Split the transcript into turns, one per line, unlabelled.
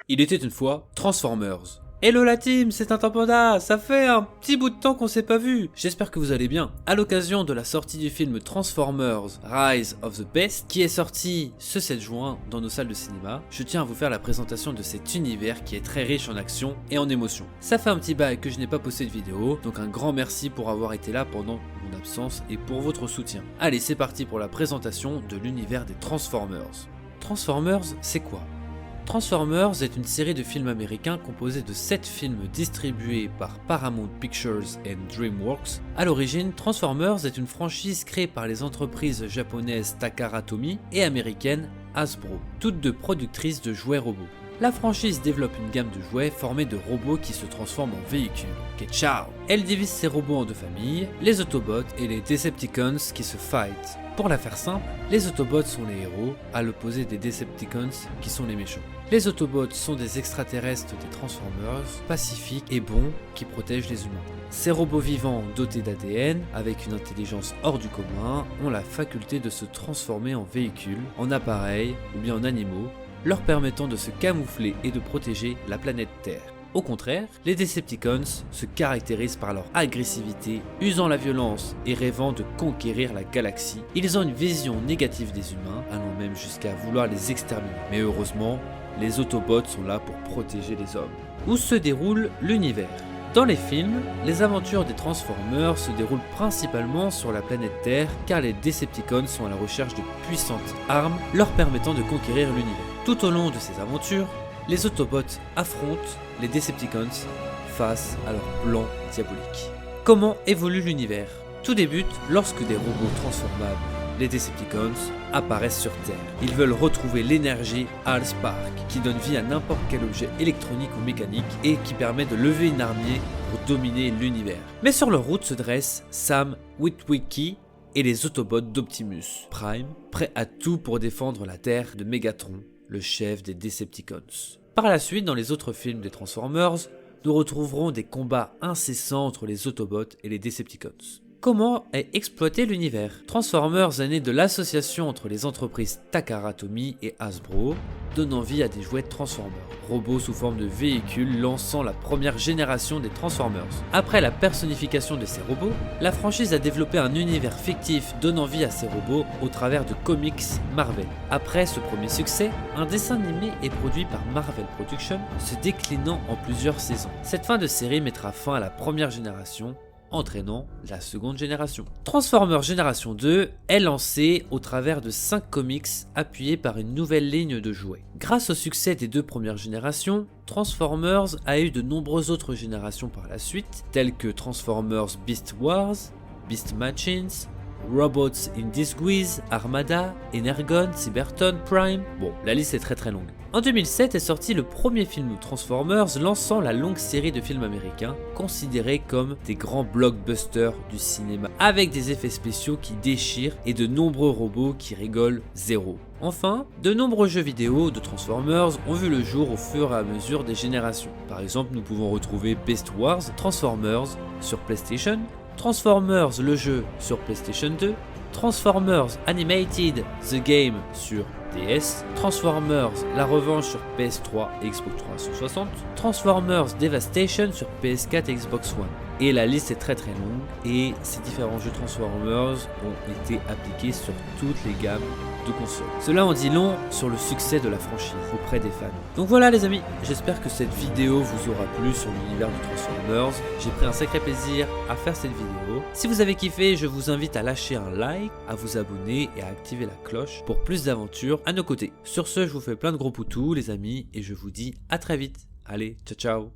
Il était une fois Transformers. Hello la team, c'est Tintin Panda, ça fait un petit bout de temps qu'on s'est pas vu. J'espère que vous allez bien. À l'occasion de la sortie du film Transformers Rise of the Beast, qui est sorti ce 7 juin dans nos salles de cinéma, je tiens à vous faire la présentation de cet univers qui est très riche en action et en émotion. Ça fait un petit bail que je n'ai pas posté de vidéo, donc un grand merci pour avoir été là pendant mon absence et pour votre soutien. Allez, c'est parti pour la présentation de l'univers des Transformers. Transformers, c'est quoi ? Transformers est une série de films américains composée de 7 films distribués par Paramount Pictures et DreamWorks. À l'origine, Transformers est une franchise créée par les entreprises japonaises Takara Tomy et américaines Hasbro, toutes deux productrices de jouets robots. La franchise développe une gamme de jouets formée de robots qui se transforment en véhicules. Ciao! Elle divise ses robots en deux familles, les Autobots et les Decepticons qui se fight. Pour la faire simple, les Autobots sont les héros, à l'opposé des Decepticons qui sont les méchants. Les Autobots sont des extraterrestres des Transformers, pacifiques et bons qui protègent les humains. Ces robots vivants dotés d'ADN, avec une intelligence hors du commun, ont la faculté de se transformer en véhicules, en appareils ou bien en animaux, leur permettant de se camoufler et de protéger la planète Terre. Au contraire, les Decepticons se caractérisent par leur agressivité, usant la violence et rêvant de conquérir la galaxie. Ils ont une vision négative des humains, allant même jusqu'à vouloir les exterminer. Mais heureusement, les Autobots sont là pour protéger les hommes. Où se déroule l'univers ? Dans les films, les aventures des Transformers se déroulent principalement sur la planète Terre car les Decepticons sont à la recherche de puissantes armes leur permettant de conquérir l'univers. Tout au long de ces aventures, les Autobots affrontent les Decepticons face à leur plan diabolique. Comment évolue l'univers ? Tout débute lorsque des robots transformables, les Decepticons, apparaissent sur Terre. Ils veulent retrouver l'énergie Allspark, qui donne vie à n'importe quel objet électronique ou mécanique et qui permet de lever une armée pour dominer l'univers. Mais sur leur route se dressent Sam Witwicky et les Autobots d'Optimus Prime, prêts à tout pour défendre la Terre de Megatron, le chef des Decepticons. Par la suite, dans les autres films des Transformers, nous retrouverons des combats incessants entre les Autobots et les Decepticons. Comment est exploité l'univers ? Transformers est né de l'association entre les entreprises Takara Tomy et Hasbro, donnant vie à des jouets Transformers, robots sous forme de véhicules lançant la première génération des Transformers. Après la personnification de ces robots, la franchise a développé un univers fictif donnant vie à ces robots au travers de comics Marvel. Après ce premier succès, un dessin animé est produit par Marvel Productions, se déclinant en plusieurs saisons. Cette fin de série mettra fin à la première génération, entraînant la seconde génération. Transformers Génération 2 est lancé au travers de 5 comics appuyés par une nouvelle ligne de jouets. Grâce au succès des deux premières générations, Transformers a eu de nombreuses autres générations par la suite, telles que Transformers Beast Wars, Beast Machines, Robots in Disguise, Armada, Energon, Cybertron, Prime... Bon, la liste est très longue. En 2007 est sorti le premier film Transformers lançant la longue série de films américains considérés comme des grands blockbusters du cinéma avec des effets spéciaux qui déchirent et de nombreux robots qui rigolent zéro. Enfin, de nombreux jeux vidéo de Transformers ont vu le jour au fur et à mesure des générations. Par exemple, nous pouvons retrouver Beast Wars, Transformers sur PlayStation, Transformers le jeu sur PlayStation 2, Transformers Animated The Game sur DS, Transformers La Revanche sur PS3 et Xbox 360, Transformers Devastation sur PS4 et Xbox One. Et la liste est très longue et ces différents jeux Transformers ont été appliqués sur toutes les gammes de consoles. Cela en dit long sur le succès de la franchise auprès des fans. Donc voilà les amis, j'espère que cette vidéo vous aura plu sur l'univers de Transformers. J'ai pris un sacré plaisir à faire cette vidéo. Si vous avez kiffé, je vous invite à lâcher un like, à vous abonner et à activer la cloche pour plus d'aventures à nos côtés. Sur ce, je vous fais plein de gros poutous les amis et je vous dis à très vite. Allez, ciao ciao.